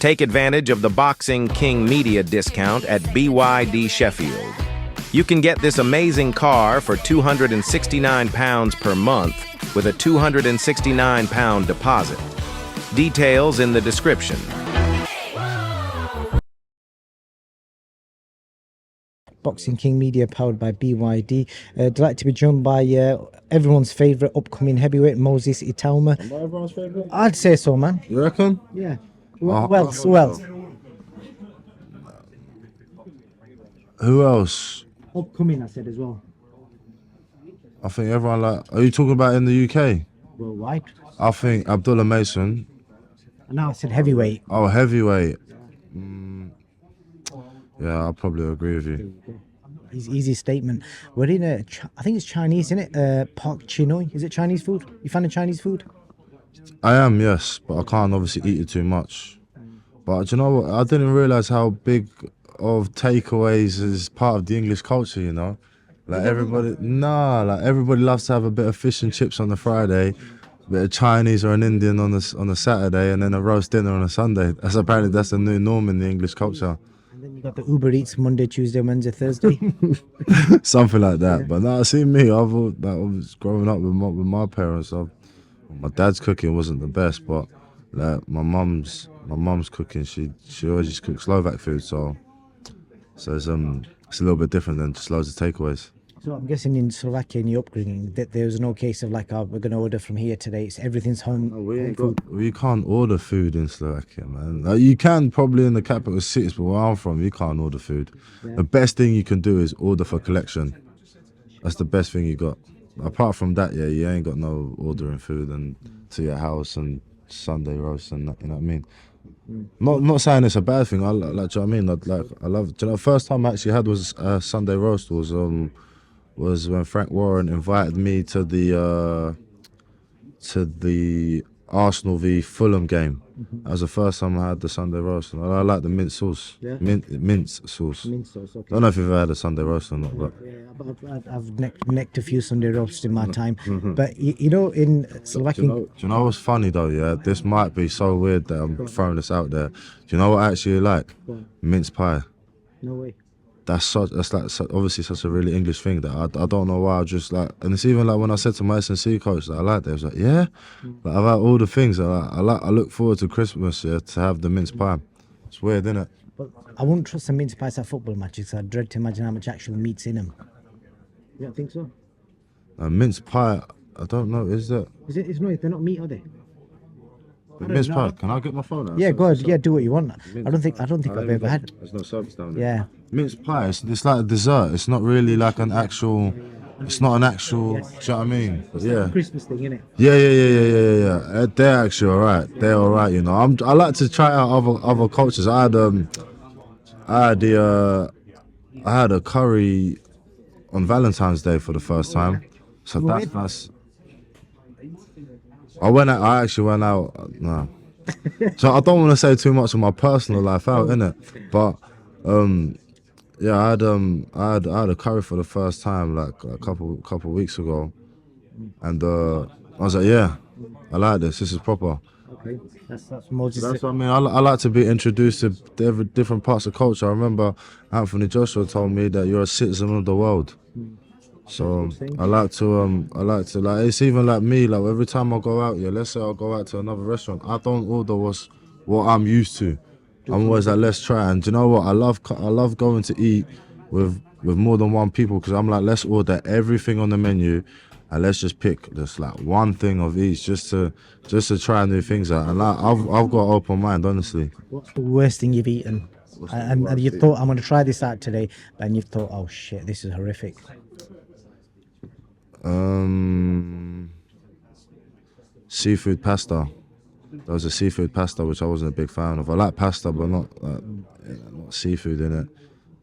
Take advantage of the Boxing King Media discount at BYD Sheffield. You can get this amazing car for £269 per month with a £269 deposit. Details in the description. Boxing King Media, powered by BYD. Delighted to be joined by everyone's favourite upcoming heavyweight, Moses Itauma. Am I everyone's favourite? I'd say so, man. You reckon? Yeah. Oh, Well. Who else? Upcoming, I said as well. I think everyone like. Are you talking about in the UK? Worldwide. I think Abdullah Mason. And now I said heavyweight. Oh, heavyweight. Yeah, I'll probably agree with you. Easy statement. We're in a, I think it's Chinese, isn't it? Pak Chinoy. Is it Chinese food? You fan of Chinese food? I am, yes, but I can't obviously eat it too much. But do you know what? I didn't realise how big of takeaways is part of the English culture, you know? Like everybody loves to have a bit of fish and chips on a Friday, a bit of Chinese or an Indian on a Saturday, and then a roast dinner on a Sunday. That's the new norm in the English culture. And then you got the Uber Eats Monday, Tuesday, Wednesday, Thursday. Something like that. Yeah. But no, see me, I was growing up with my parents. My dad's cooking wasn't the best, but like my mum's cooking, she always just cooks Slovak food, so it's a little bit different than just loads of takeaways. So I'm guessing in Slovakia, in your upbringing, that there was no case of like, oh, we're going to order from here today. It's everything's home. We can't order food in Slovakia, man. Like, you can probably in the capital cities, but where I'm from, you can't order food. Yeah. The best thing you can do is order for collection. That's the best thing you got. Apart from that, yeah, you ain't got no ordering food and to your house and Sunday roast and you know what I mean. Not saying it's a bad thing. I like, do you know what I mean? I love. Do you know, the first time I actually had was Sunday roast was when Frank Warren invited me to the Arsenal v Fulham game. That was the first time I had the Sunday roast, and I like the mint sauce. Yeah? Mint sauce. Mint sauce. Okay. I don't know if you've ever had a Sunday roast or not, but I've necked a few Sunday roasts in my time. But you know, in Slovakia, do you know what's funny though? Yeah, this might be so weird that I'm throwing this out there. Do you know what I actually like? Mince pie. No way. That's obviously such a really English thing that I don't know why I just like, and it's even like when I said to my S&C coach that I like that, I was like, yeah, like about all the things I look forward to Christmas, yeah, to have the mince pie. It's weird, isn't it? But I wouldn't trust the mince pies at football matches. I dread to imagine how much actual meat's in them. You don't think so? Mince pie, I don't know. Is that? It's not. They're not meat, are they? Mince pie. Can I get my phone out? Yeah, go ahead. Yeah, do what you want. I don't think I've ever had. There's no service down there. Yeah. Mince pie. It's like a dessert. It's not really like an actual. It's not an actual. Yes. Do you know what I mean? It's like a Christmas thing, isn't it? Yeah. They're actually alright. They're alright. You know. I like to try out other cultures. I had a curry on Valentine's Day for the first time. So that's. I actually went out. No. So I don't want to say too much of my personal life out, innit? But yeah, I had a curry for the first time like a couple weeks ago, and I was like, yeah, I like this. This is proper. Okay, that's Moses. That's what I mean. I like to be introduced to different parts of culture. I remember Anthony Joshua told me that you're a citizen of the world. So I like to it's even like me, like every time I go out, yeah, let's say I'll go out to another restaurant, I don't order what I'm used to. I'm always like, let's try. And do you know what? I love going to eat with more than one people, because I'm like, let's order everything on the menu and let's just pick just like one thing of each, just to try new things out. And like, I've got an open mind, honestly. What's the worst thing you've eaten? And you thought, I'm going to try this out today, and you've thought, oh shit, this is horrific. Seafood pasta. There was a seafood pasta which I wasn't a big fan of. I like pasta, but not seafood in it.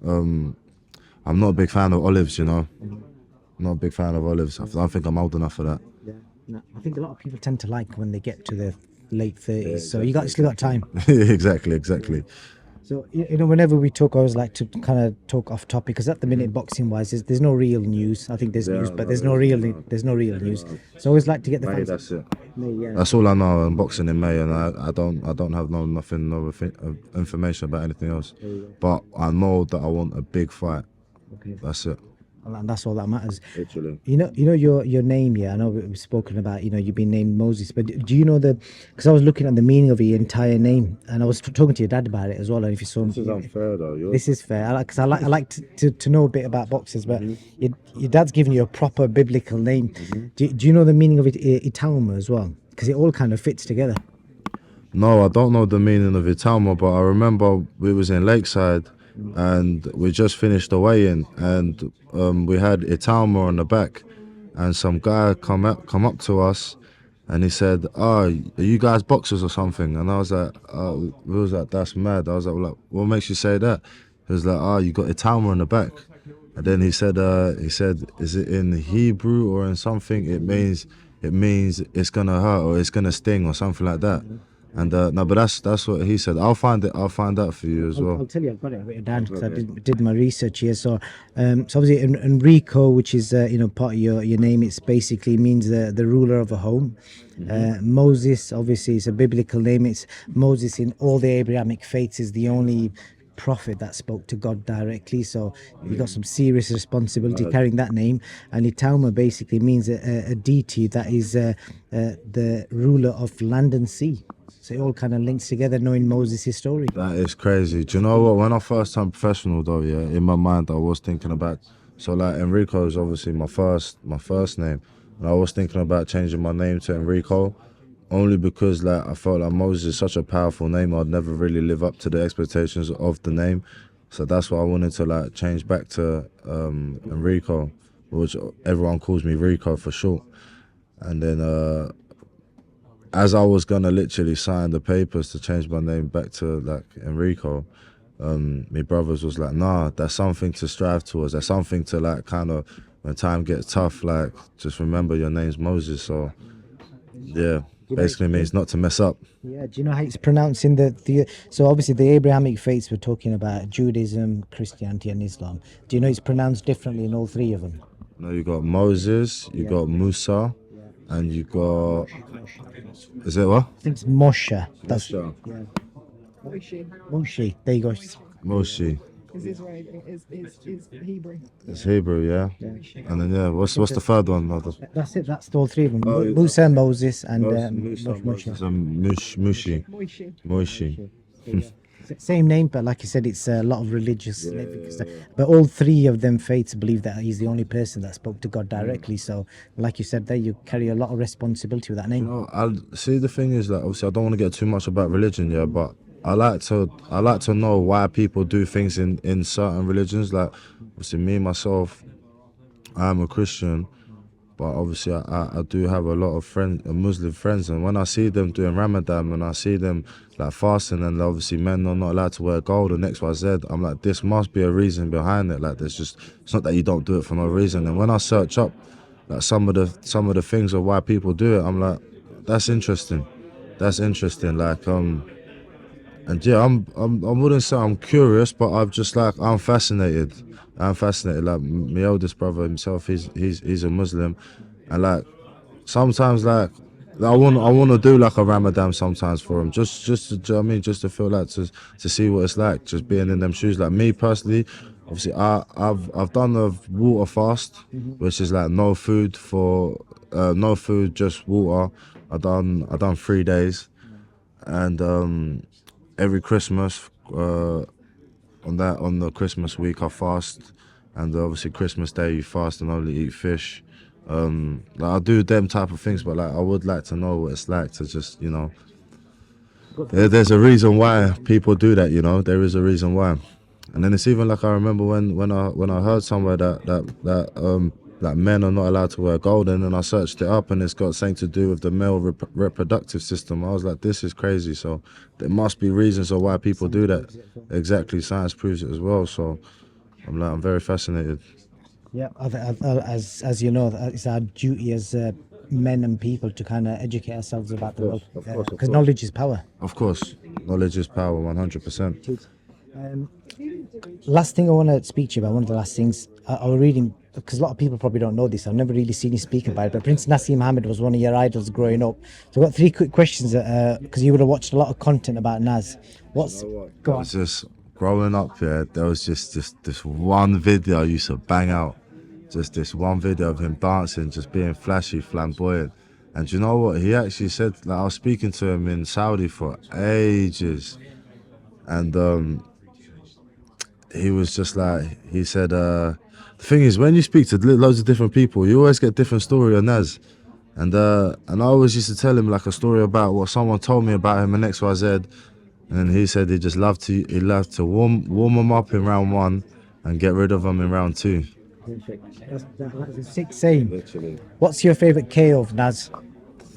I'm not a big fan of olives, you know. Not a big fan of olives. I don't think I'm old enough for that. Yeah, no, I think a lot of people tend to like when they get to their late 30s. So you still got time. Exactly. So whenever we talk, I always like to kind of talk off topic because at the minute, boxing wise, there's no real news. I think there's news, but there's no real news. So I always like to get the May, fans. that's it. May, yeah. That's all I know. I'm boxing in May, and I don't have information about anything else. But I know that I want a big fight. Okay. That's it. And that's all that matters. Literally. Your name. Yeah, I know we've spoken about. You've been named Moses, but do you know because I was looking at the meaning of your entire name, and I was talking to your dad about it as well. And if you saw, This is unfair though. this is fair. Because I like to know a bit about boxers, but your dad's given you a proper biblical name. Do you know the meaning of it, Itauma as well? Because it all kind of fits together. No, I don't know the meaning of Itauma, but I remember we was in Lakeside, and we just finished the weigh-in, and we had Itauma on the back, and some guy come up to us, and he said, "Oh, are you guys boxers or something?" And I was like, we was like, "That's mad." I was like, "What makes you say that?" He was like, "Oh, you got Itauma on the back." And then he said, "Is it in Hebrew or in something? It means it's gonna hurt or it's gonna sting or something like that." And no, but that's what he said. I'll find out for you as well. I'll tell you, I've got it written down because I did my research here. So, so obviously Enrico, which is part of your name, it's basically means the ruler of a home. Moses, obviously, is a biblical name. It's Moses in all the Abrahamic faiths is the only prophet that spoke to God directly, so you got some serious responsibility carrying that name. And Itauma basically means a deity that is the ruler of land and sea. So it all kind of links together, knowing Moses' story. That is crazy. Do you know what? When I first turned professional, though, yeah, in my mind I was thinking about. So like Enrico is obviously my first name, and I was thinking about changing my name to Enrico, only because like I felt like Moses is such a powerful name. I'd never really live up to the expectations of the name, so that's why I wanted to like change back to Enrico, which everyone calls me Rico for short. And then as I was gonna literally sign the papers to change my name back to like Enrico, my brothers was like, "Nah, that's something to strive towards. That's something to like kind of when time gets tough, like just remember your name's Moses." So yeah, basically means not to mess up. Yeah, do you know how it's pronounced in the so obviously the Abrahamic faiths we're talking about, Judaism, Christianity and Islam. Do you know it's pronounced differently in all three of them? No, you got Moses, you got Musa, and you got, is it what? I think it's Moshe. That's Moshe. yeah. Moshe. There you go. Moshe. Is Israeli, is Hebrew. It's Hebrew, yeah. And then yeah, what's the third one? That's it. That's all three of them. Oh, Musa, Moses, and Musa, Moses, and Mushi. Moishi. Moishi. Same name, but like you said, it's a lot of religious significance. But all three of them faiths believe that he's the only person that spoke to God directly. So, like you said there, you carry a lot of responsibility with that name. I see. The thing is, like, obviously, I don't want to get too much about religion, yeah, but I like to know why people do things in certain religions. Like, obviously, me myself, I'm a Christian, but obviously, I do have a lot of Muslim friends, and when I see them doing Ramadan, and I see them like fasting, and obviously men are not allowed to wear gold and XYZ, I'm like, this must be a reason behind it. Like, it's not that you don't do it for no reason. And when I search up like some of the things of why people do it, I'm like, that's interesting. Like and yeah, I wouldn't say I'm curious, but I'm fascinated. Like my oldest brother himself, he's a Muslim, and like sometimes like I want to do like a Ramadan sometimes for him, just to, do you know what I mean, just to feel like to see what it's like, just being in them shoes. Like me personally, obviously I've done a water fast, which is like no food, just water. I done 3 days, and every Christmas on the Christmas week I fast, and obviously Christmas Day you fast and only eat fish. Like I do them type of things, but like I would like to know what it's like to just, there's a reason why people do that, there is a reason why. And then it's even like I remember when I heard somewhere that like men are not allowed to wear gold, and then I searched it up and it's got something to do with the male reproductive system. I was like, this is crazy. So there must be reasons of why people do that. Exactly, science proves it as well. So I'm very fascinated. Yeah, as you know, it's our duty as men and people to kind of educate ourselves about the world, because knowledge is power. Of course, knowledge is power, 100%. Last thing I want to speak to you about, one of the last things I was reading, because a lot of people probably don't know this, I've never really seen you speak about it, but Prince Naseem Hamid was one of your idols growing up. So I've got three quick questions, because you would have watched a lot of content about Nas. What's... Go It on. was just growing up, yeah, there was just this one video I used to bang out. Just this one video of him dancing, just being flashy, flamboyant. And you know what? He actually said, like, I was speaking to him in Saudi for ages. And he was just like, he said, the thing is, when you speak to loads of different people, you always get a different story on Nas. And I always used to tell him like a story about what someone told me about him in XYZ. And he said he loved to warm them up in round one and get rid of them in round two. That's a sick saying. Literally. What's your favourite KO of Nas?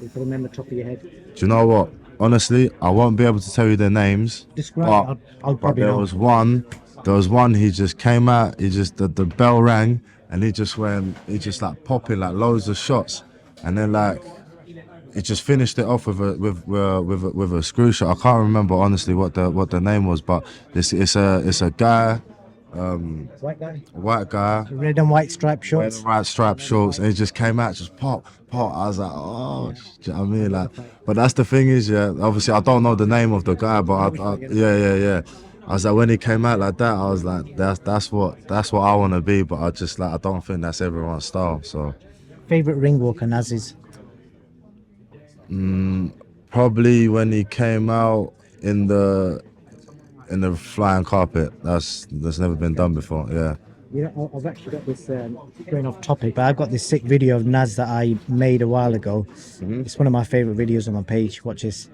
If you remember top of your head. Do you know what? Honestly, I won't be able to tell you their names. Describe. I'll But probably there know. was one. He just came out. He just the bell rang, and he just like popping like loads of shots, and then like he just finished it off with a screw shot. I can't remember honestly what the name was, but it's a guy. White guy, Red and white striped red shorts. and white striped shorts, and he just came out, just pop. I was like, oh, do you know what I mean? Like, but that's the thing is, yeah. Obviously, I don't know the name of the guy, but yeah. I was like, when he came out like that, I was like, that's what I want to be. But I don't think that's everyone's style. So Favorite ring walker Nas's. probably when he came out in the flying carpet. That's never been done before. Yeah. You know, I've actually got this, going off topic, but I've got this sick video of Nas that I made a while ago. It's one of my favourite videos on my page. Watch this.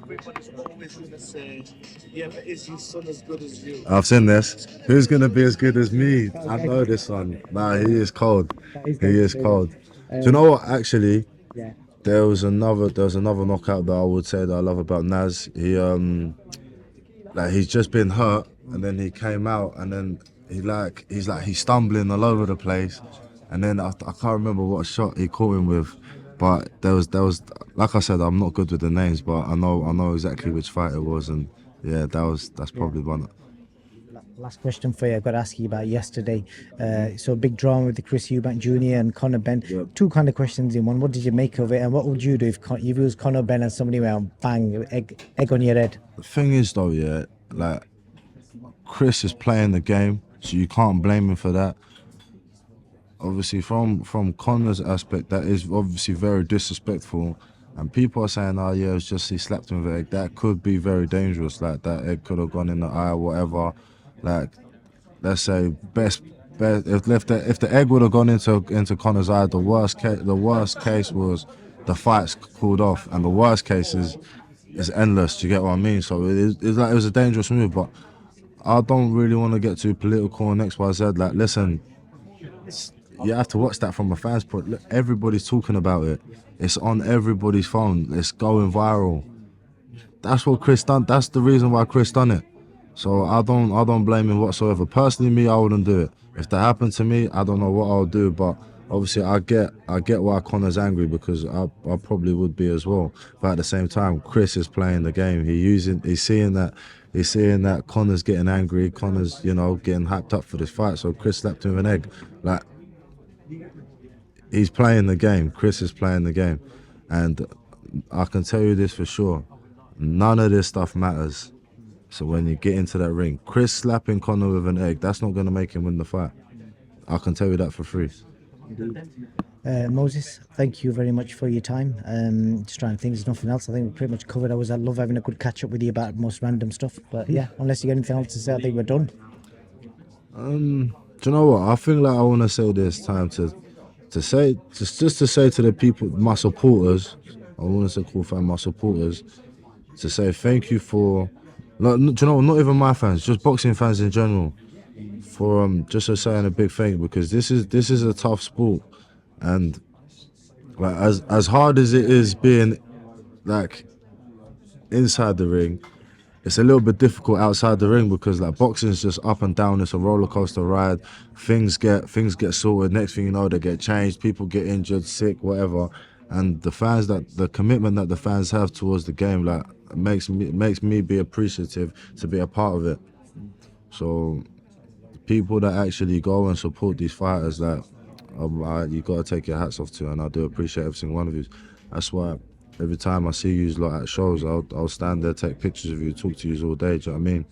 Everybody's always gonna say, yeah, but is your son as good as you? I've seen this. Who's gonna be as good as me? I know this one. Nah, he is cold. He is cold. Do you know what? Actually, Yeah. there was another knockout that I would say that I love about Nas. He's just been hurt, and then he came out, and then he's stumbling all over the place, and then I can't remember what shot he caught him with, but there was like I said, I'm not good with the names, but I know exactly which fight it was, and yeah, that's probably one. Last question for you. I've got to ask you about yesterday. So a big drama with the Chris Eubank Jr. and Conor Benn. Yep. Two kind of questions in one. What did you make of it, and what would you do if you was Conor Benn and somebody went bang, egg on your head? The thing is though, yeah, like Chris is playing the game, so you can't blame him for that. Obviously, from Conor's aspect, that is obviously very disrespectful. And people are saying, oh yeah, it's just he slapped him with an egg. That could be very dangerous. Like that egg could have gone in the eye or whatever. Like, let's say best if the egg would have gone into Conor's eye, the worst case was the fight's called off, and the worst case is endless. Do you get what I mean? So it was a dangerous move, but I don't really want to get too political on XYZ. Like, listen, you have to watch that from a fan's point. Look, everybody's talking about it. It's on everybody's phone. It's going viral. That's what Chris done. That's the reason why Chris done it. So I don't blame him whatsoever. Personally, me, I wouldn't do it. If that happened to me, I don't know what I'll do. But obviously, I get why Conor's angry, because I probably would be as well. But at the same time, Chris is playing the game. He's seeing that Conor's getting angry. Conor's getting hyped up for this fight. So Chris slapped him with an egg. Like, he's playing the game. Chris is playing the game, and I can tell you this for sure: none of this stuff matters. So when you get into that ring, Chris slapping Conor with an egg, that's not going to make him win the fight. I can tell you that for free. Moses, thank you very much for your time. Just trying to think, there's nothing else. I think we pretty much covered. I love having a good catch up with you about most random stuff. But yeah, unless you got anything else to say, I think we're done. Do you know what? I think I want to say this time to say to the people, my supporters. I want to say cool fan, my supporters, to say thank you for. Do you know what? Not even my fans, just boxing fans in general, for just saying a big thank you, because this is a tough sport, and like as hard as it is being like inside the ring, it's a little bit difficult outside the ring, because like boxing is just up and down. It's a roller coaster ride. Things get sorted. Next thing you know, they get changed. People get injured, sick, whatever. and the commitment that the fans have towards the game, like makes me be appreciative to be a part of it. So people that actually go and support these fighters, that you gotta take your hats off to, and I do appreciate every single one of you. That's why every time I see you lot at shows, I'll stand there, take pictures of you, talk to you all day. Do you know what I mean?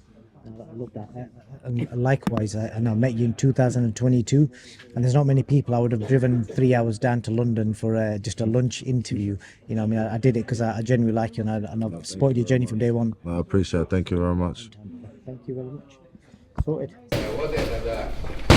I love that. And likewise, and I met you in 2022, and there's not many people I would have driven 3 hours down to London for just a lunch interview. You know, I mean, I did it because I genuinely like you, and I've supported your journey from day one. I appreciate it. Thank you very much. Thank you very much. Sorted.